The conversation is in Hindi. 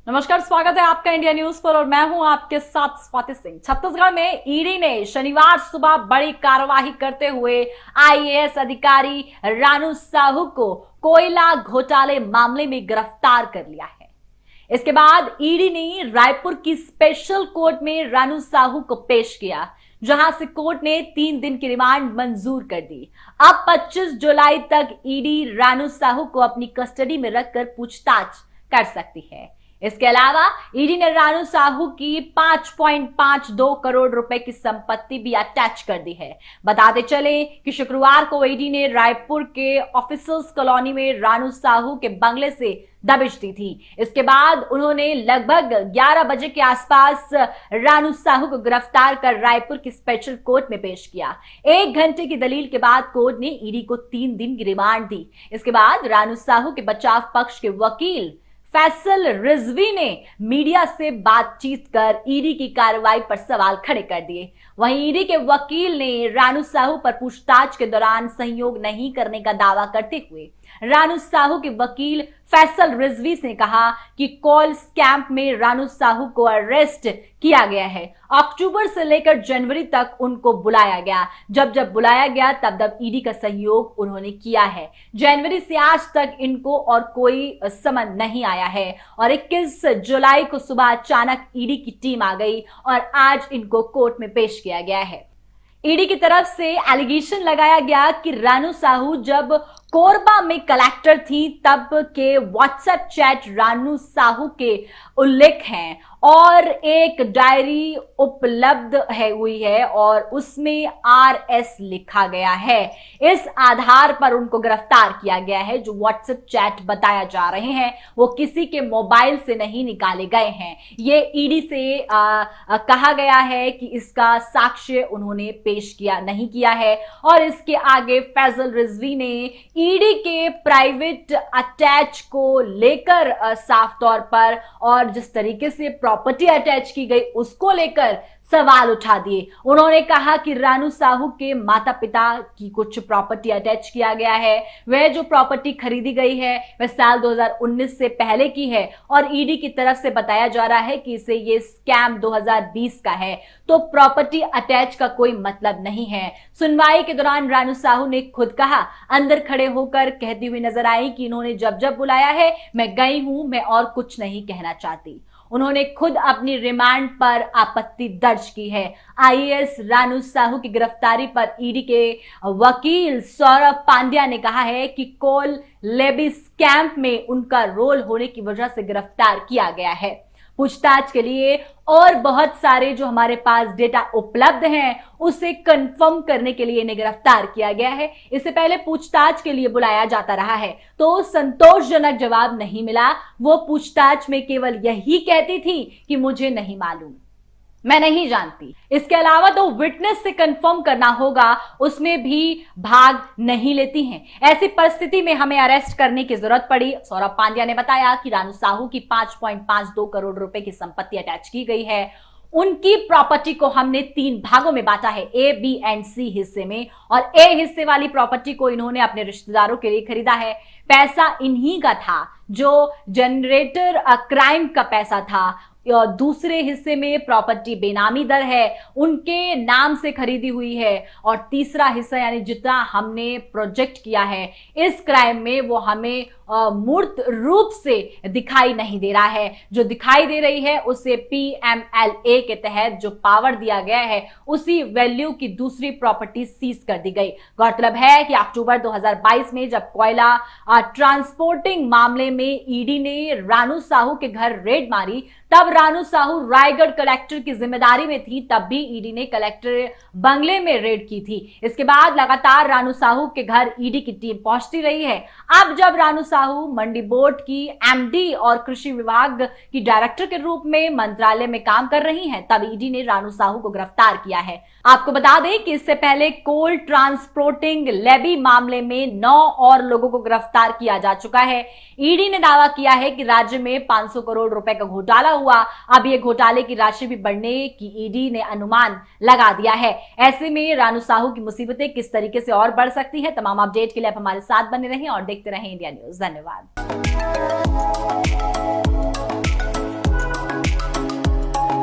नमस्कार, स्वागत है आपका इंडिया न्यूज पर और मैं हूं आपके साथ स्वाति सिंह। छत्तीसगढ़ में ईडी ने शनिवार सुबह बड़ी कार्रवाई करते हुए आईएएस अधिकारी रानू साहू को कोयला घोटाले मामले में गिरफ्तार कर लिया है। इसके बाद ईडी ने रायपुर की स्पेशल कोर्ट में रानू साहू को पेश किया, जहां से कोर्ट ने 3 दिन की रिमांड मंजूर कर दी। अब 25 जुलाई तक ईडी रानू साहू को अपनी कस्टडी में रखकर पूछताछ कर सकती है। इसके अलावा ईडी ने रानू साहू की 5.52 करोड़ रुपए की संपत्ति भी अटैच कर दी है। बताते चले कि शुक्रवार को ईडी ने रायपुर के ऑफिसर्स कॉलोनी में रानू साहू के बंगले से दबिश दी थी। इसके बाद उन्होंने लगभग 11 बजे के आसपास रानू साहू को गिरफ्तार कर रायपुर की स्पेशल कोर्ट में पेश किया। 1 घंटे की दलील के बाद कोर्ट ने ईडी को 3 दिन की रिमांड दी। इसके बाद रानू साहू के बचाव पक्ष के वकील फैसल रिजवी ने मीडिया से बातचीत कर ईडी की कार्रवाई पर सवाल खड़े कर दिए। वहीं ईडी के वकील ने रानू साहू पर पूछताछ के दौरान सहयोग नहीं करने का दावा करते हुए रानू साहू के वकील फैसल रिजवी ने कहा कि कॉल स्कैम में रानू साहू को अरेस्ट किया गया है। अक्टूबर से लेकर जनवरी तक उनको बुलाया गया। जब बुलाया गया तब ईडी का सहयोग उन्होंने किया है। जनवरी से आज तक इनको और कोई समन नहीं आया है और 21 जुलाई को सुबह अचानक ईडी की टीम आ गई और आज इनको कोर्ट में पेश किया गया है। ईडी की तरफ से एलिगेशन लगाया गया कि रानू साहू जब कोरबा में कलेक्टर थी तब के व्हाट्सएप चैट रानू साहू के उल्लेख हैं और एक डायरी उपलब्ध हुई है और उसमें RS लिखा गया है। इस आधार पर उनको गिरफ्तार किया गया है। जो व्हाट्सएप चैट बताया जा रहे हैं वो किसी के मोबाइल से नहीं निकाले गए हैं। ये ईडी से कहा गया है कि इसका साक्ष्य उन्होंने पेश नहीं किया है और इसके आगे फैसल रिजवी ने ईडी के प्राइवेट अटैच को लेकर साफ तौर पर और जिस तरीके से प्रॉपर्टी अटैच की गई उसको लेकर सवाल उठा दिए। उन्होंने कहा कि रानू साहू के माता पिता की कुछ प्रॉपर्टी अटैच किया गया है। वह जो प्रॉपर्टी खरीदी गई है वह साल 2019 से पहले की है और ईडी की तरफ से बताया जा रहा है कि इसे ये स्कैम 2020 का है, तो प्रॉपर्टी अटैच का कोई मतलब नहीं है। सुनवाई के दौरान रानू साहू ने खुद कहा, अंदर खड़े होकर कहती हुई नजर आई कि इन्होंने जब बुलाया है मैं गई हूं, मैं और कुछ नहीं कहना चाहती। उन्होंने खुद अपनी रिमांड पर आपत्ति दर्ज की है। आईएएस रानू साहू की गिरफ्तारी पर ईडी के वकील सौरभ पांड्या ने कहा है कि कोल लेबी स्कैम में उनका रोल होने की वजह से गिरफ्तार किया गया है। पूछताछ के लिए और बहुत सारे जो हमारे पास डेटा उपलब्ध हैं उसे कंफर्म करने के लिए इन्हें गिरफ्तार किया गया है। इससे पहले पूछताछ के लिए बुलाया जाता रहा है तो संतोषजनक जवाब नहीं मिला। वो पूछताछ में केवल यही कहती थी कि मुझे नहीं मालूम, मैं नहीं जानती। इसके अलावा तो विटनेस से कंफर्म करना होगा, उसमें भी भाग नहीं लेती हैं। ऐसी परिस्थिति में हमें अरेस्ट करने की जरूरत पड़ी। सौरभ पांड्या ने बताया कि रानू साहू की 5.52 करोड़ रुपए की संपत्ति अटैच की गई है। उनकी प्रॉपर्टी को हमने 3 भागों में बांटा है, A, B एंड C हिस्से में, और A हिस्से वाली प्रॉपर्टी को इन्होंने अपने रिश्तेदारों के लिए खरीदा है। पैसा इन्हीं का था जो जनरेटर क्राइम का पैसा था। और दूसरे हिस्से में प्रॉपर्टी बेनामी दर है, उनके नाम से खरीदी हुई है। और तीसरा हिस्सा यानी जितना हमने प्रोजेक्ट किया है इस क्राइम में वो हमें मूर्त रूप से दिखाई नहीं दे रहा है। जो दिखाई दे रही है उसे PMLA के तहत जो पावर दिया गया है उसी वैल्यू की दूसरी प्रॉपर्टी सीज कर दी गई। गौरतलब है कि अक्टूबर 2022 में जब कोयला ट्रांसपोर्टिंग मामले में ईडी ने रानू साहू के घर रेड मारी तब रानू साहू रायगढ़ कलेक्टर की जिम्मेदारी में थी। तब भी ईडी ने कलेक्टर बंगले में रेड की थी। इसके बाद लगातार रानू साहू के घर ईडी की टीम पहुंचती रही है। अब जब रानू साहू मंडी बोर्ड की MD और कृषि विभाग की डायरेक्टर के रूप में मंत्रालय में काम कर रही हैं, तब ईडी ने रानू साहू को गिरफ्तार किया है। आपको बता दें कि इससे पहले कोल ट्रांसपोर्टिंग लेबी मामले में 9 और लोगों को गिरफ्तार किया जा चुका है। ईडी ने दावा किया है कि राज्य में 500 करोड़ रुपए का घोटाला हुआ। अब ये घोटाले की राशि भी बढ़ने की ईडी ने अनुमान लगा दिया है। ऐसे में रानू साहू की मुसीबतें किस तरीके से और बढ़ सकती है, तमाम अपडेट के लिए आप हमारे साथ बने रहें और देखते रहें इंडिया न्यूज। धन्यवाद।